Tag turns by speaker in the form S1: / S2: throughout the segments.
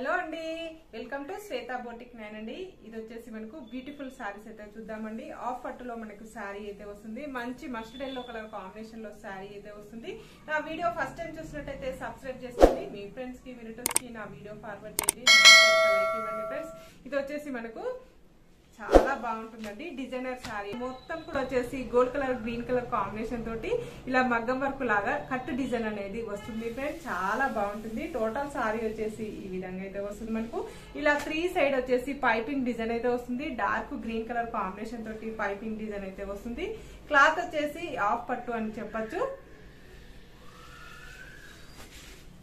S1: Hello అండి, welcome to Shweta boutique 9 అండి. ఇది వచ్చేసి మనకు బ్యూటిఫుల్ సారీస్ అయితే చూద్దామండి. ఆఫ్ పట్టులో మనకు సారీ అయితే వస్తుంది. మంచి మస్టర్డ్ ఎల్లో కలర్ కాంబినేషన్ లో సారీ అయితే వస్తుంది. నా వీడియో ఫస్ట్ టైం చూసినట్టయితే సబ్స్క్రైబ్ చేసుకోండి. మీ ఫ్రెండ్స్ కి, మీ రిలేటివ్స్ కి నా వీడియో ఫార్వర్డ్ చేయండి. లైక్ ఇవ్వండి ఫ్రెండ్స్. ఇది వచ్చేసి మనకు చాలా బాగుంటుందండి. డిజైనర్ శారీ మొత్తం కూడా వచ్చేసి gold colour, green colour combination తోటి ఇలా మగ్గం వర్క్ లాగా కట్ డిజైన్ అనేది వస్తుంది ఫ్రెండ్స్. చాలా బాగుంటుంది. టోటల్ శారీ వచ్చేసి ఈ విధంగా అయితే వస్తుంది. మనకు ఇలా 3 సైడ్ వచ్చేసి పైపింగ్ డిజైన్ అయితే వస్తుంది. డార్క్ గ్రీన్ కలర్ కాంబినేషన్ తోటి పైపింగ్ డిజైన్ అయితే వస్తుంది. క్లాత్ వచ్చేసి ఆఫ్ పట్టు అని చెప్పొచ్చు.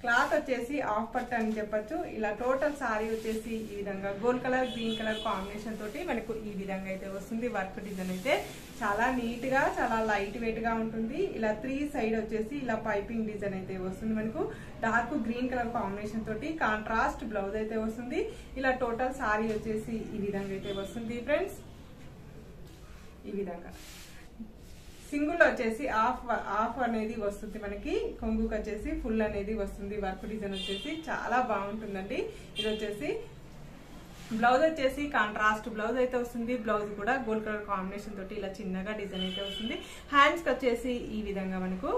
S1: క్లాత్ వచ్చేసి ఆఫ్ పట్టు అని చెప్పొచ్చు. ఇలా టోటల్ సారీ వచ్చేసి ఈ విధంగా gold colour, green colour combination తోటి మనకు ఈ విధంగా అయితే వస్తుంది. వర్క్ డిజైన్ అయితే చాలా నీట్ గా, చాలా లైట్ వెయిట్ గా ఉంటుంది. ఇలా 3 సైడ్ వచ్చేసి ఇలా పైపింగ్ డిజైన్ అయితే వస్తుంది. మనకు డార్క్ గ్రీన్ కలర్ కాంబినేషన్ తోటి కాంట్రాస్ట్ బ్లౌజ్ అయితే వస్తుంది. ఇలా టోటల్ సారీ వచ్చేసి ఈ విధంగా అయితే వస్తుంది ఫ్రెండ్స్. ఈ విధంగా సింగిల్ వచ్చేసి ఆఫ్ అనేది వస్తుంది. మనకి కొంగుకి వచ్చేసి ఫుల్ అనేది వస్తుంది. వర్క్ డిజైన్ వచ్చేసి చాలా బాగుంటుందండి. ఇది వచ్చేసి బ్లౌజ్ వచ్చేసి కాంట్రాస్ట్ బ్లౌజ్ అయితే వస్తుంది. బ్లౌజ్ కూడా గోల్డ్ కలర్ కాంబినేషన్ తోటి ఇలా చిన్నగా డిజైన్ అయితే వస్తుంది. హ్యాండ్స్ కి వచ్చేసి ఈ విధంగా మనకు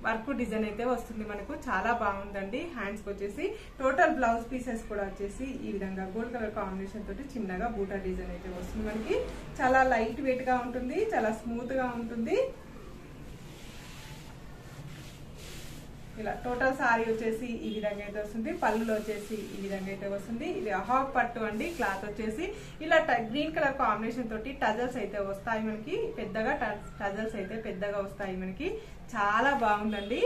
S1: వర్క్ డిజైన్ అయితే వస్తుంది. మనకు చాలా బాగుందండి. హ్యాండ్స్ కి వచ్చేసి టోటల్ బ్లౌజ్ పీసెస్ కూడా వచ్చేసి ఈ విధంగా గోల్డ్ కలర్ కాంబినేషన్ తోటి చిన్నగా బూటా డిజైన్ అయితే వస్తుంది. మనకి చాలా లైట్ వెయిట్ గా ఉంటుంది. చాలా స్మూత్ గా ఉంటుంది. ఇలా టోటల్ సారీ వచ్చేసి ఈ విధంగా అయితే వస్తుంది. పళ్ళులో వచ్చేసి ఈ విధంగా అయితే వస్తుంది. ఇది హాఫ్ పట్టు అండి. క్లాత్ వచ్చేసి ఇలా గ్రీన్ కలర్ కాంబినేషన్ తోటి టజల్స్ అయితే వస్తాయి. మనకి పెద్దగా టజల్స్ అయితే పెద్దగా వస్తాయి. మనకి చాలా బాగుందండి.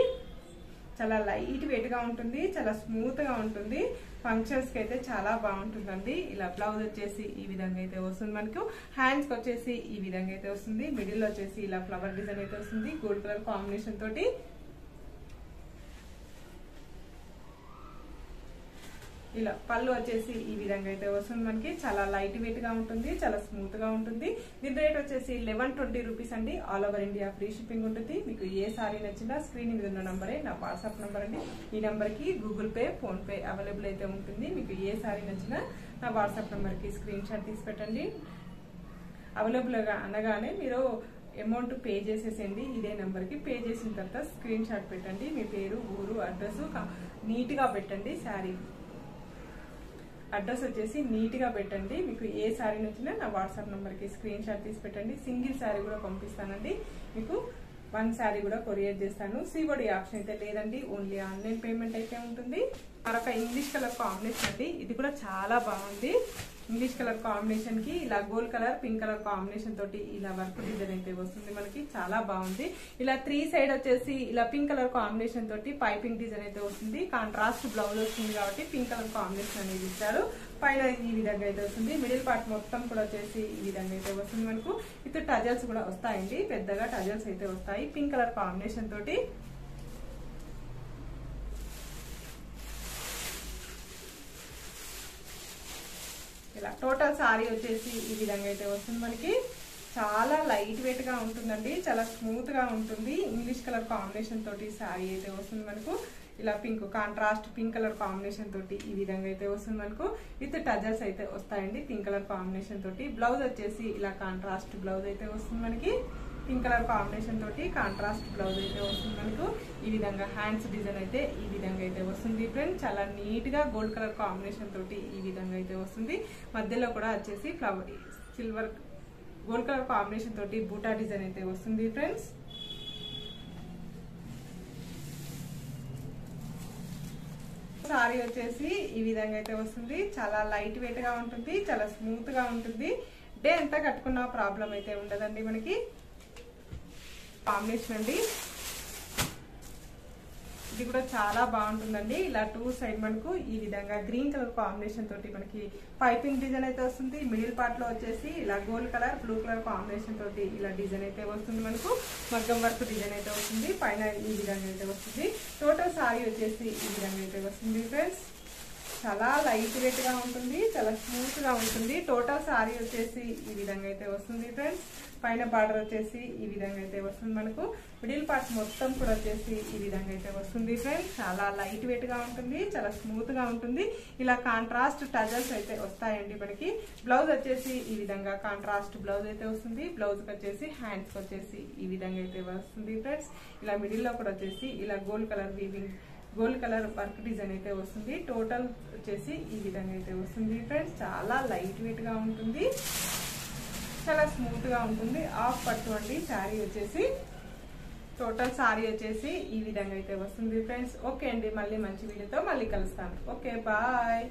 S1: చాలా లైట్ వెయిట్ గా ఉంటుంది. చాలా స్మూత్ గా ఉంటుంది. ఫంక్షన్స్ కి అయితే చాలా బాగుంటుందండి. ఇలా బ్లౌజ్ వచ్చేసి ఈ విధంగా అయితే వస్తుంది. మనకు హ్యాండ్స్ కి వచ్చేసి ఈ విధంగా అయితే వస్తుంది. మిడిల్ వచ్చేసి ఇలా ఫ్లవర్ డిజైన్ అయితే వస్తుంది. గోల్డ్ కలర్ కాంబినేషన్ తోటి ఇలా పళ్ళు వచ్చేసి ఈ విధంగా అయితే వస్తుంది. మనకి చాలా లైట్ వెయిట్ గా ఉంటుంది. చాలా స్మూత్ గా ఉంటుంది. దీని రేట్ వచ్చేసి 1120 రూపీస్ అండి. All over India free shipping ఉంటుంది. మీకు ఏ సారీ నచ్చినా స్క్రీన్ మీద ఉన్న నంబరే నా వాట్సాప్ నంబర్ అండి. ఈ నంబర్ కి Google pay, phone pay available అయితే ఉంటుంది. మీకు ఏ సారీ నచ్చినా నా వాట్సాప్ నంబర్ కి స్క్రీన్ షాట్ తీసి పెట్టండి. అవైలబుల్ గా అనగానే మీరు అమౌంట్ పే చేసేసేయండి. ఇదే నెంబర్ కి పే చేసిన తర్వాత స్క్రీన్ షాట్ పెట్టండి. మీ పేరు, ఊరు, అడ్రస్ నీట్ గా పెట్టండి. శారీ అడ్రస్ వచ్చేసి నీట్ గా పెట్టండి. మీకు ఏ శారీ నచ్చినా నా వాట్సాప్ నంబర్ కి స్క్రీన్ షాట్ తీసి పెట్టండి. సింగిల్ శారీ కూడా పంపిస్తానండి. మీకు 1 శారీ కూడా కొరియర్ చేస్తాను. సిఓడి ఆప్షన్ అయితే లేదండి. ఓన్లీ ఆన్లైన్ పేమెంట్ అయితే ఉంటుంది. మరొక ఇంగ్లీష్ కలర్ కాంబినేషన్ అండి. ఇది కూడా చాలా బాగుంది. ఇంగ్లీష్ కలర్ కాంబినేషన్ కి ఇలా gold colour, pink colour combination తోటి ఇలా వర్క్ డిజైన్ అయితే వస్తుంది. మనకి చాలా బాగుంది. ఇలా 3 సైడ్ వచ్చేసి ఇలా పింక్ కలర్ కాంబినేషన్ తోటి పైపింగ్ డిజైన్ అయితే వస్తుంది. కాంట్రాస్ట్ బ్లౌజ్ వస్తుంది కాబట్టి పింక్ కలర్ కాంబినేషన్ అనేది ఇచ్చారు. పైన ఈ విధంగా అయితే వస్తుంది. మిడిల్ పార్ట్ మొత్తం కూడా వచ్చేసి ఈ విధంగా అయితే వస్తుంది. మనకు ఇది టజల్స్ కూడా వస్తాయండి. పెద్దగా టజల్స్ అయితే వస్తాయి. పింక్ కలర్ కాంబినేషన్ తోటి ఇలా టోటల్ సారీ వచ్చేసి ఈ విధంగా అయితే వస్తుంది. మనకి చాలా లైట్ వెయిట్ గా ఉంటుందండి. చాలా స్మూత్ గా ఉంటుంది. ఇంగ్లీష్ కలర్ కాంబినేషన్ తోటి సారీ అయితే వస్తుంది. మనకు ఇలా pink contrast pink colour combination తోటి ఈ విధంగా అయితే వస్తుంది. మనకు విత్ టజల్స్ అయితే వస్తాయండి. పింక్ కలర్ కాంబినేషన్ తోటి బ్లౌజ్ వచ్చేసి ఇలా కాంట్రాస్ట్ బ్లౌజ్ అయితే వస్తుంది. మనకి పింక్ కలర్ కాంబినేషన్ తోటి కాంట్రాస్ట్ బ్లౌజ్ అయితే వస్తుంది. మనకు ఈ విధంగా హ్యాండ్స్ డిజైన్ అయితే ఈ విధంగా అయితే వస్తుంది ఫ్రెండ్. చాలా నీట్ గా గోల్డ్ కలర్ కాంబినేషన్ తోటి ఈ విధంగా అయితే వస్తుంది. మధ్యలో కూడా వచ్చేసి flower silver gold colour combination తోటి బూటా డిజైన్ అయితే వస్తుంది ఫ్రెండ్స్. సారీ వచ్చేసి ఈ విధంగా అయితే వస్తుంది. చాలా లైట్ వెయిట్ గా ఉంటుంది. చాలా స్మూత్ గా ఉంటుంది. డే అంతా కట్టుకున్న ప్రాబ్లం అయితే ఉండదండి. మనకి కాంబినేషన్ అండి. ఇది కూడా చాలా బాగుంటుందండి. ఇలా 2 సైడ్ మనకు ఈ విధంగా గ్రీన్ కలర్ కాంబినేషన్ తోటి మనకి పైపింగ్ డిజైన్ అయితే వస్తుంది. మిడిల్ పార్ట్ లో వచ్చేసి ఇలా gold colour, blue colour combination తోటి ఇలా డిజైన్ అయితే వస్తుంది. మనకు మగ్గం వర్క్ డిజైన్ అయితే వస్తుంది. పైన ఈ విధంగా అయితే వస్తుంది. టోటల్ సారీ వచ్చేసి ఈ విధంగా అయితే వస్తుంది ఫ్రెండ్స్. చాలా లైట్ వెయిట్ గా ఉంటుంది, చాలా స్మూత్ గా ఉంటుంది. టోటల్ సారీ వచ్చేసి ఈ విధంగా అయితే వస్తుంది ఫ్రెండ్స్. పైన బార్డర్ వచ్చేసి ఈ విధంగా అయితే వస్తుంది. మనకు మిడిల్ పార్ట్ మొత్తం కూడా వచ్చేసి ఈ విధంగా అయితే వస్తుంది ఫ్రెండ్స్. చాలా లైట్ వెయిట్ గా ఉంటుంది, చాలా స్మూత్ గా ఉంటుంది. ఇలా కాంట్రాస్ట్ టజల్స్ అయితే వస్తాయండి మనకి. బ్లౌజ్ వచ్చేసి ఈ విధంగా కాంట్రాస్ట్ బ్లౌజ్ అయితే వస్తుంది. బ్లౌజ్ కి వచ్చేసి హ్యాండ్స్ వచ్చేసి ఈ విధంగా అయితే వస్తుంది ఫ్రెండ్స్. ఇలా మిడిల్ లో కూడా వచ్చేసి ఇలా gold colour weaving, gold colour work design అయితే వస్తుంది. టోటల్ వచ్చేసి ఈ విధంగా అయితే వస్తుంది ఫ్రెండ్స్. చాలా లైట్ వెయిట్ గా ఉంటుంది, చాలా స్మూత్ గా ఉంటుంది. ఆఫ్ పట్టు అండి శారీ వచ్చేసి. టోటల్ శారీ వచ్చేసి ఈ విధంగా అయితే వస్తుంది ఫ్రెండ్స్. ఓకే అండి, మళ్ళీ మంచి వీడియోతో మళ్ళీ కలుస్తాను. Okay, bye.